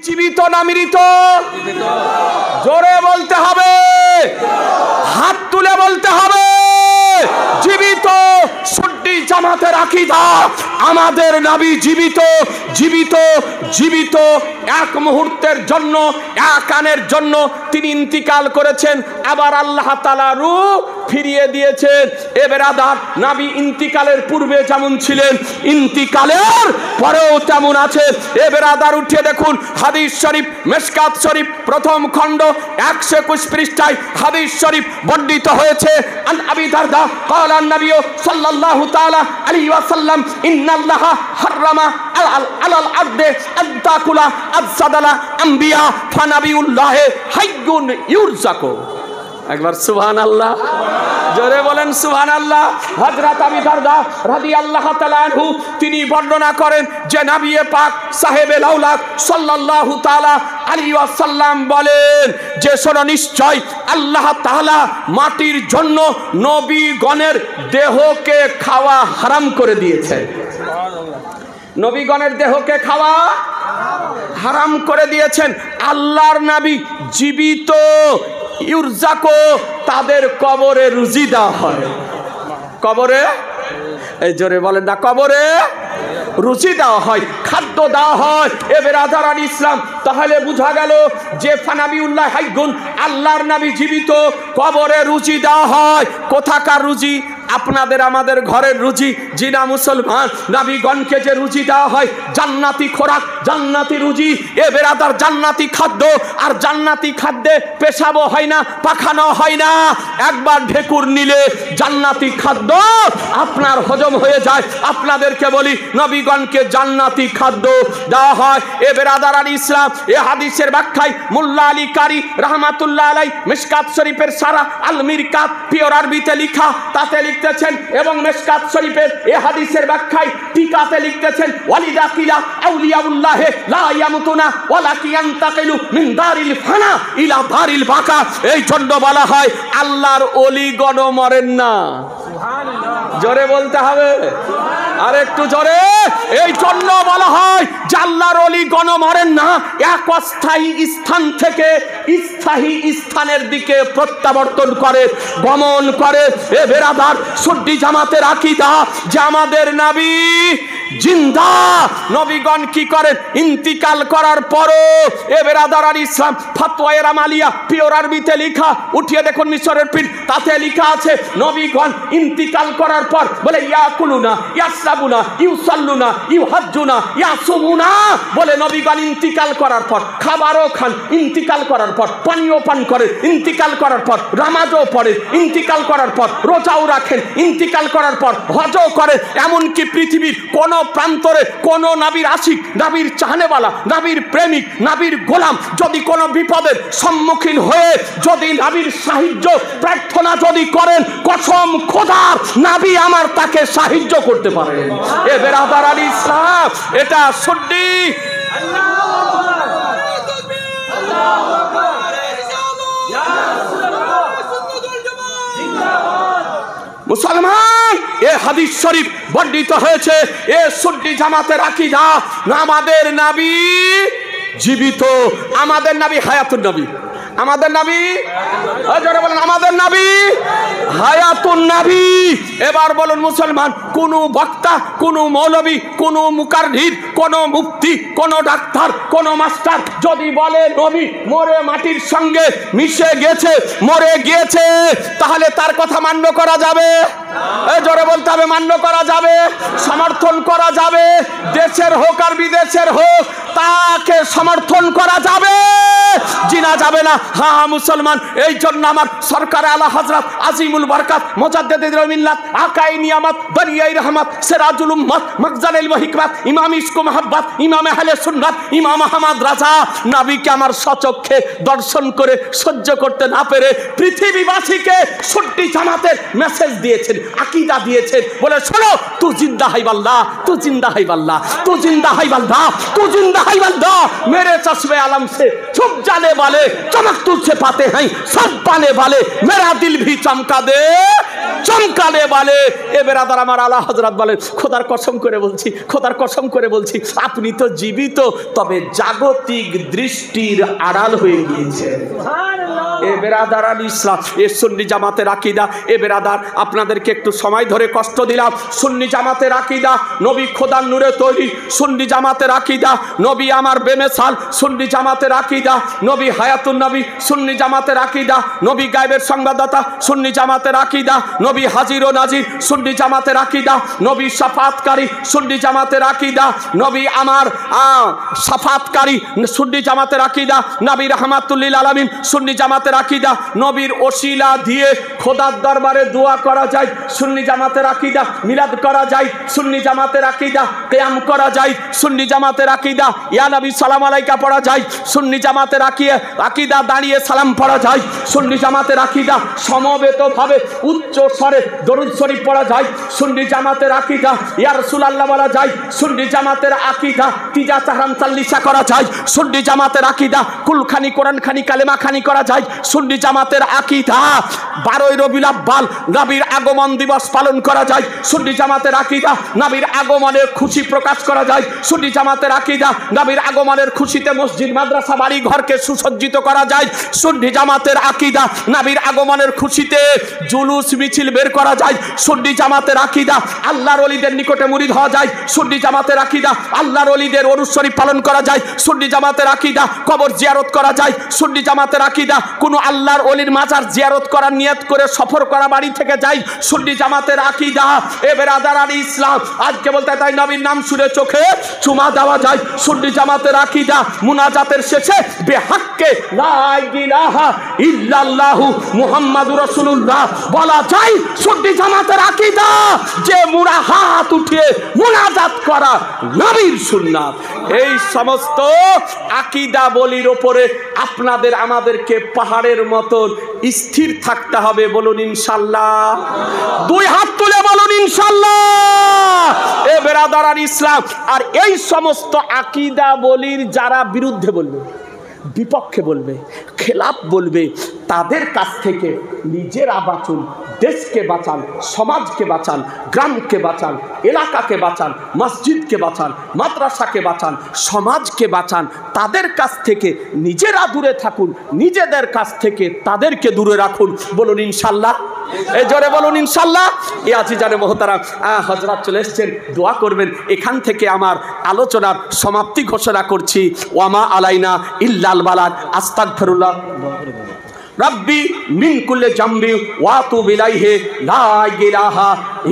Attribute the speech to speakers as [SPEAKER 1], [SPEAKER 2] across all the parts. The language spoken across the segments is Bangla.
[SPEAKER 1] জীবিত না মৃত? জোরে বলতে হবে, হাত তুলে বলতে হবে জীবিত। সুন্নি জামাতের আকীদা, আমাদের নবী জীবিত, জীবিত, জীবিত। এক মুহূর্তের জন্য, এক আনের জন্য তিনি ইন্তিকাল করেছেন, আবার আল্লাহ তাআলা রূহ ফিরিয়ে দিয়েছেন। এ বেরাদার, নবী ইন্তিকালের পূর্বে যেমন ছিলেন, ইন্তিকালের পরেও তেমন আছে। এ বেরাদার, উঠিয়ে দেখুন হাদিস শরীফ, মিশকাত শরীফ প্রথম খণ্ড 121 পৃষ্ঠায় হাদিস শরীফ বর্ণিত হয়েছে। আন আবি দারদা قال النبي صلى الله تعالى عليه وسلم ان الله حرم على الارض ان تاكل افسد الانبياء فنبي الله حي يرزق। একবার সুবহানাল্লাহ, জোরে বলেন সুবহানাল্লাহ। হযরত আবু দারদা রাদিয়াল্লাহু তাআলা আনহু তিনি বর্ণনা করেন যে নবী পাক সাহেবে লাউলাদ সাল্লাল্লাহু তাআলা আলাইহি ওয়াসাল্লাম বলেন যে শোনো, নিশ্চয় আল্লাহ তাআলা মাটির জন্য নবীগণের দেহকে খাওয়া হারাম করে দিয়েছেন। নবীগণের দেহকে খাওয়া হারাম করে দিয়েছেন। আল্লাহর নবী জীবিত, ইউরজাকো, তাদের কবরে রুজি দেওয়া হয়। কবরে, এই জোরে বলেন না, কবরে রুচি দেওয়া হয়, খাদ্য দেওয়া হয়। এ বেরাদারান ইসলাম, তাহলে বোঝা গেল যে ফানাবিউল্লাহ হাইগুন, আল্লাহর নবী জীবিত, কবরে রুচি দেওয়া হয়। কোথাকার রুচি? আপনাদের আমাদের ঘরের রুচি। জিনা মুসলমান, নবীগণকে যে রুচি দেওয়া হয়, জান্নাতি খোরাক, জান্নাতি রুচি। এ বেরাদার, জান্নাতি খাদ্য, আর জান্নাতি খাদ্যে পেশাবও হয় না, পাখানো হয় না। একবার ঢেকুর নিলে জান্নাতি খাদ্য আপনার হজম হয়ে যায়। আপনাদেরকে বলি, নবীগণকে জান্নাতি খাদ্য দেওয়া হয়। এ বেরাদারান ইসলাম, এ হাদিসের ব্যাখ্যায় মুল্লা আলী কারি রাহমাতুল্লাহ আলাই মিশকাত শরীফের সারা আল মিরকাত পিওর আরবিতে লিখা, তাতে লিখতেছেন, এবং মিশকাত শরীফের এ হাদিসের ব্যাখ্যায় টিকাতে লিখতেছেন, ওয়ালিদা কিলা আউলিয়াউল্লাহ লা ইয়ামুতুনা ওয়ালাকি ইয়ান্তাকিলু মিন দারিল ফানা ইলা দারিল বাকা। এই জন্য বলা হয় আল্লাহর ওলিগণ মরেন না। সুবহানাল্লাহ, জোরে বলতে হবে, আর একটু জোরে। এই জন্য বলা হয় যে আল্লাহর ওলিগণ মরেন না, এক অস্থায়ী স্থান থেকে স্থায়ী স্থানের দিকে প্রত্যাবর্তন করে, গমন করে। এ বেরাদার, সুন্নি জামাতের আকীদা যে আমাদের নবী জিন্দা। নবীগণ কি করেন? ইন্তিকাল করার পরও, এ বেরাদারান ইসলাম, ফাতওয়ায়ে রামালিয়া পিওর আরবিতে লেখা, উঠিয়ে দেখুন মিশরের পীর, তাতে লেখা আছে নবীগণ ইন্তিকাল করার পর বলে ইয়াকুলুনা ইয়াসরাবুনা ইউসাল্লুনা ইউহাজ্জুনা ইয়াসুমুনা। বলে নবীগণ ইন্তিকাল করার পর খাবারও খান, ইন্তিকাল করার পর পানীয় পান করেন, ইন্তিকাল করার পর নামাজও পড়েন, ইন্তিকাল করার পর রোজাও রাখেন, ইন্তিকাল করার পর হজও করেন। এমনকি পৃথিবীর কোন প্রান্তরে কোন নবীর আশিক, নবীর চাহনেওয়ালা, নবীর প্রেমিক, নবীর গোলাম যদি কোনো বিপদের সম্মুখীন হয়ে যদি নবীর সাহায্য প্রার্থনা যদি করেন, কসম খোদার, নবী আমার তাকে সাহায্য করতে পারেন। এ বেরাদারান ইসলাম, এটা সুন্নি। মুসলমান, এ হাদিস শরীফ বর্ণিত হয়েছে, এ সুন্নি জামাতের আকীদা। আমাদের নবী জীবিত, আমাদের নবী হায়াতুন নবী, আমাদের নবী, জোরে বলেন, আমাদের নবী হায়াতুন নবী। এবার বলুন মুসলমান, কোন বক্তা, কোন মৌলবী, কোন মুকাররির, কোন মুফতি, কোন ডাক্তার, কোন মাস্টার যদি বলে নবী মরে মাটির সঙ্গে মিশে গেছে, মরে গিয়েছে, তাহলে তার কথা মান্য করা যাবে? জোরে বলতে হবে, মান্য করা যাবে, সমর্থন করা যাবে। দেশের হোক আর বিদেশের হোক, তাকে সমর্থন করা যাবে, জিনা যাবে না। হ্যাঁ মুসলমান, এই জন্য আমার সরকার আলা হযরত আজিমুল বরকত মুজাদ্দিদুল মিল্লাত আকাই নিয়ামত দরিয়াই রহমত সিরাজুল উম্মত মখজালিল ওয়া হিকমত ইমাম ইশক মোহাব্বত ইমাম আহলে সুন্নাত ইমাম আহমদ রাজা নবীকে আমার সচক্ষে দর্শন করে সহ্য করতে না পেরে পৃথিবীবাসীকে সুন্নি জামাতের মেসেজ দিয়েছেন, আকীদা দিয়েছেন। বলে শোনো, তু জিন্দা হাই আল্লাহ, তু জিন্দা হাই আল্লাহ, তু জিন্দা হাই আল্লাহ, তু জিন্দা হাই আল্লাহ, মেরে চশমে আলম সে ছুপ জানে वाले चमक तुझसे पाते हैं सब पाने वाले मेरा दिल भी चमका दे চমকানে বলে। এ বেরাদার আমার আলা হযরত বলেন খোদার কসম করে বলছি, খোদার কসম করে বলছি, আপনি তো জীবিত, তবে জাগতিক দৃষ্টির আড়াল হয়ে গিয়েছেন। এ বেরাদার আল ইসলাম, এ সুন্নি জামাতের আকীদা। এ বেরাদার আপনাদেরকে একটু সময় ধরে কষ্ট দিলাম। সুন্নি জামাতের আকীদা নবী খোদার নূরে তৈরি, সুন্নি জামাতের আকীদা নবী আমার বেমেসাল, সুন্নি জামাতের আকীদা নবী হায়াতুন নবী, সুন্নি জামাতের আকীদা নবী গায়বের সংবাদদাতা, সুন্নি জামাতের আকীদা নবী হাজির ও নাজির, সুন্নি জামাতের আকীদা নবী শাফাতকারী, সুন্নি জামাতের আকীদা নবী আমার শাফাতকারী, সুন্নি জামাতের আকীদা নবী রাহমাতুল লিল আলামিন, সুন্নি জামাতের আকীদা নবীর ওসিলা দিয়ে খোদার দরবারে দোয়া করা যায়, সুন্নি জামাতের আকীদা মিলাদ করা যায়, সুন্নি জামাতের আকীদা কিয়াম করা যায়, সুন্নি জামাতের আকীদা ইয়া নবী সালাম আলাইকা পড়া যায়, সুন্নি জামাতের আকীদা দাঁড়িয়ে সালাম পড়া যায়, সুন্নি জামাতের আকীদা সমবেতভাবে উচ্চ স্বরে দরুদ শরীফ পড়া যায়, সুন্নি জামাতের আকীদা ইয়া রাসূলুল্লাহ বলা যায়, সুন্নি জামাতের আকীদা তিজা তাহরাম চাল্লিশা করা যায়, সুন্নি জামাতের আকীদা কুলখানি কোরআনখানি কালেমাখানি করা যায়, সুন্নি জামাতের আকীদা 12ই রবিউল আউয়াল নবীর আগমন দিবস পালন করা যায়, সুন্নি জামাতের আকীদা নবীর আগমনের খুশি প্রকাশ করা যায়, সুন্নি জামাতের আকীদা নবীর আগমনের খুশিতে মসজিদ মাদ্রাসা বাড়ি ঘরকে সুসজ্জিত করা যায়, সুন্নি জামাতের আকীদা নবীর আগমনের খুশিতে জুলুস মিছিল বের করা যায়, সুন্নি জামাতের আকীদা আল্লাহর ওলিদের নিকটে মুরিদ হওয়া যায়, সুন্নি জামাতের আকীদা আল্লাহর ওলিদের ওরুস শরীফ পালন করা যায়, সুন্নি জামাতের আকীদা কবর জিয়ারত করা যায়, সুন্নি জামাতের আকীদা কোন আল্লাহর ওলির মাজার জিয়ারত করার নিয়ত করে সফর করা বাড়ি থেকে যায়, সুন্নি জামাতের আকীদা এ বেরাদার আল ইসলাম আজকে বলতে তাই নবীর নাম শুনে চোখে চুমা দেওয়া যায়, সুন্নি জামাতের আকীদা মুনাজাতের শেষে বেহাক্কে লা ইলাহা ইল্লাল্লাহু মুহাম্মাদুর রাসূলুল্লাহ বলা যায়, সুন্নি জামাতের আকীদা যে মুরা হাত উঠিয়ে মুনাজাত করা নবীর সুন্নাত। এই সমস্ত আকীদা বলির উপরে আপনাদের আমাদেরকে পাহাড়ের মতন স্থির থাকতে হবে। বলুন ইনশাআল্লাহ, দুই হাত তুলে বলুন ইনশাআল্লাহ। এ বেরাদার আল ইসলাম, আর এই সমস্ত আকীদা বলির যারা বিরুদ্ধে বলবে, বিপক্ষে বলবে, খেলাফ বলবে, তাদের কাছ থেকে নিজেরা বাঁচুন, দেশকে বাঁচান, সমাজকে বাঁচান, গ্রামকে বাঁচান, এলাকাকে বাঁচান, মসজিদকে বাঁচান, মাদ্রাসাকে বাঁচান, সমাজকে বাঁচান। তাদের কাছ থেকে নিজেরা দূরে থাকুন, নিজেদের কাছ থেকে তাদেরকে দূরে রাখুন। বলুন ইনশাআল্লাহ, এই জোরে বলুন ইনশাআল্লাহ। এ আজিজানে মোহতারাম, হযরত চলে এসেছেন, দোয়া করবেন। এখান থেকে আমার আলোচনার সমাপ্তি ঘোষণা করছি। ওয়ামা আলাইনা ইল্লাল বালাগ। আস্তাগফিরুল্লাহ রব্বি মিন কুল্লি জামবি ওয়া আতুবু ইলাইহি লা ইলাহা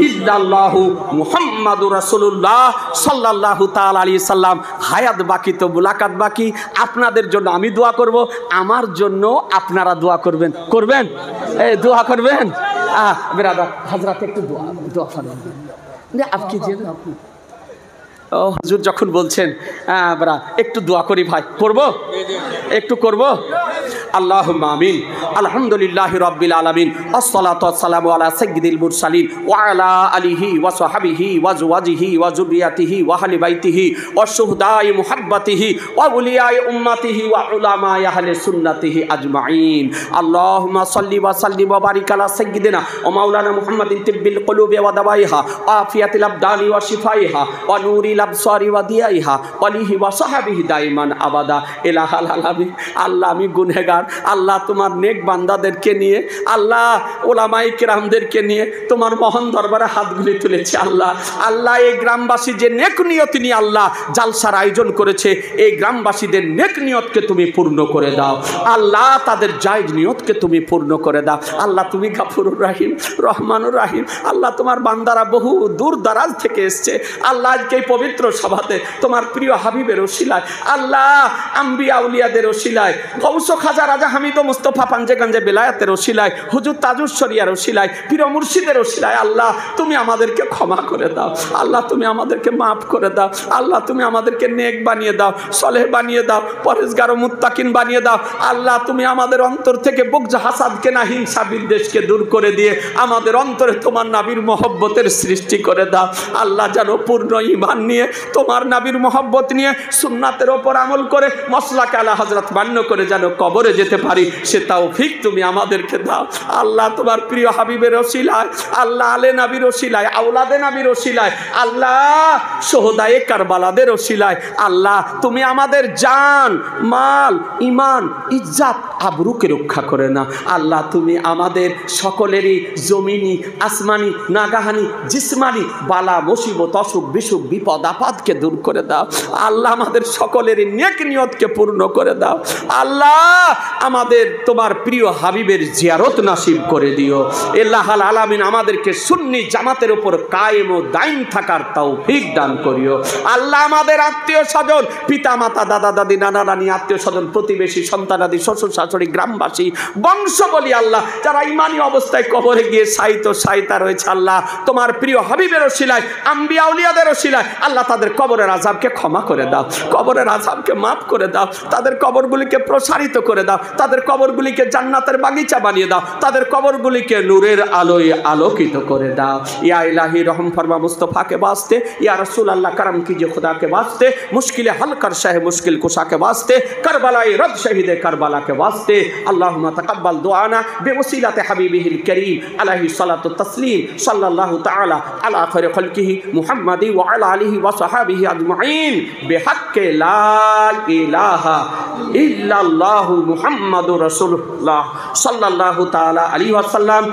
[SPEAKER 1] ইল্লাল্লাহু মুহাম্মাদুর রাসূলুল্লাহ সাল্লাল্লাহু তাআলা আলাইহি সাল্লাম। হায়াত বাকি তো মুলাকাত বাকি। আপনাদের জন্য আমি দোয়া করব, আমার জন্য আপনারা দোয়া করবেন। করবেন? এই দোয়া করবেন। বিরাদার হযরত একটু দোয়া করবেন। আপনি যে ও হুজুর যখন বলছেন একটু দোয়া করি ভাই, করব? একটু করব? আল্লাহুম্মা আমিন। আলহামদুলিল্লাহি রাব্বিল আলামিন, আসসালাতু ওয়াসসালামু আলা সাইয়্যিদিল মুরসালিন ওয়া আলা আলিহি ওয়া সাহবিহি ওয়া যুওয়াজিহি ওয়া যুররিয়াতিহি ওয়া আহলি বাইতিহি ওয়া শুহাদায়ে মুহাব্বাতিহি ওয়া উলিয়ায়ে উম্মতিহি ওয়া উলামায়ে আহলে সুন্নাতিহি আজমাইন। আল্লাহুম্মা সাল্লি ওয়া সাল্লিম ওয়া বারিক আলা সাইয়্যিদিনা ওয়া মাওলানা মুহাম্মাদিন তিব্বিল কুলুবি ওয়া দাওয়াইহা ওয়া আফিয়াতিল আবদানি ওয়া শিফাইহা ওয়া নূরিল আবসারি ওয়া দিয়াইহা ওয়া আলিহি ওয়া সাহবিহি দাইমান আবাদা। ইলাহাল আলামিন। আল্লাহ আমি গুনহগার, আল্লাহ তোমার নেক বান্দাদেরকে নিয়ে, আল্লাহ ওলামায়ে কেরামদেরকে নিয়ে তোমার মহান দরবারে হাতগুলি তুলেছে। আল্লাহ আল্লাহ এই গ্রামবাসী যে নেক নিয়ত নিয়ে আল্লাহ জালসার আয়োজন করেছে, এই গ্রামবাসীদের নেক নিয়তকে তুমি পূর্ণ করে দাও। আল্লাহ তাদের জায়েজ নিয়তকে তুমি পূর্ণ করে দাও। আল্লাহ তুমি গাফুরুর রাহিম, রহমানুর রাহিম। আল্লাহ তোমার বান্দারা বহু দূর দারাজ থেকে এসছে। আল্লাহ আজকে এই পবিত্র সভাতে তোমার প্রিয় হাবিবের ওসিলায়, আল্লাহ আম্বিয়া আউলিয়াদের ওসিলায়, গৌস খাজা রাজা হামিদ ও মুস্তফা পাঞ্জেগঞ্জে বেলায়েতের ওসিলায়, হুজুর তাজুস শরিয়ার ওসিলায়, পীর মুর্শিদের ওসিলায় আল্লাহ তুমি আমাদেরকে ক্ষমা করে দাও, আল্লাহ তুমি আমাদেরকে মাফ করে দাও, আল্লাহ তুমি আমাদেরকে নেক বানিয়ে দাও, সলেহ বানিয়ে দাও, পরেজগার ও মুত্তাকিন বানিয়ে দাও। আল্লাহ তুমি আমাদের অন্তর থেকে বুগজ হাসাদকে না, হিংসা বিদ্বেষকে দূর করে দিয়ে আমাদের অন্তরে তোমার নবীর মহব্বতের সৃষ্টি করে দাও। আল্লাহ যেন পূর্ণ ঈমান নিয়ে তোমার নবীর মহব্বত নিয়ে সুন্নাতের ওপর আমল করে মসলাকে আলা হযরত মান্য করে যেন কবরে যেতে পারি, সে তৌফিক তুমি আমাদেরকে দাও। আল্লাহ তোমার প্রিয় হাবিবের ওসিলায়, আল্লাহ আলে নবীর ওসিলায়, আওলাদে নবীর ওসিলায়, আল্লাহ শোহদায়ে কারবালাদের ওসিলায় আল্লাহ তুমি আমাদের জান, মাল, ঈমান, ইজ্জত, আবরুকে রক্ষা করে না। আল্লাহ তুমি আমাদের সকলেরই জমিনি, আসমানি, নাগাহানি, জিসমানি বালা মুসিবত, অসুখ বিসুখ, বিপদ আপদকে দূর করে দাও। আল্লাহ আমাদের সকলেরই নেক নিয়তকে পূর্ণ করে দাও। আল্লাহ আমাদের তোমার প্রিয় হাবিবের জিয়ারত নাসিব করে দিও। আল্লাহুল আলামিন আমাদেরকে সুন্নি জামাতের উপর কায়েম ও দাইম থাকার তৌফিক দান করিও। আল্লাহ আমাদের আত্মীয় স্বজন, পিতা মাতা, দাদা দাদি, নানা নানি, আত্মীয় স্বজন, প্রতিবেশী, সন্তানাদি, শ্বশুর শাশুড়ি, গ্রামবাসী, বংশ বলি আল্লাহ যারা ইমানি অবস্থায় কবরে গিয়ে সাইতা রয়েছে আল্লাহ তোমার প্রিয় হাবিবের ওসিলায়, আম্বিয়া আউলিয়াদের ওসিলায় আল্লাহ তাদের কবরের আযাবকে ক্ষমা করে দাও, কবরের আযাবকে মাফ করে দাও, তাদের কবরগুলিকে প্রসারিত করে দাও, তাদের কবরগুলিকে জান্নাতের বাগিচা বানিয়ে দাও, তাদের কবরগুলিকে নূরের আলোয় আলোকিত করে দাও। ইয়া ইলাহি রহম ফরমা মুস্তফা के वास्ते, या रसूल अल्लाह करम कीजिए खुदा के वास्ते, मुश्किल हल कर शह मुश्किल कुशा के वास्ते, करबलाई रद शहीद करबला के वास्ते। अल्लाहुम्मा तकब्बल दुआना बेवसीलत हबीबिहिल करीम अलैहि सलातु तस्लीम सल्लल्लाहु तआला अला खैर खल्किही मुहम्मदी व अला आलिहि व सहाबिही अजमाइन बिहक्के ला इलाहा इल्लल्लाहु मुहम्मदुर रसूलुल्लाह सल्लल्लाहु तआला अलैहि वसल्लम।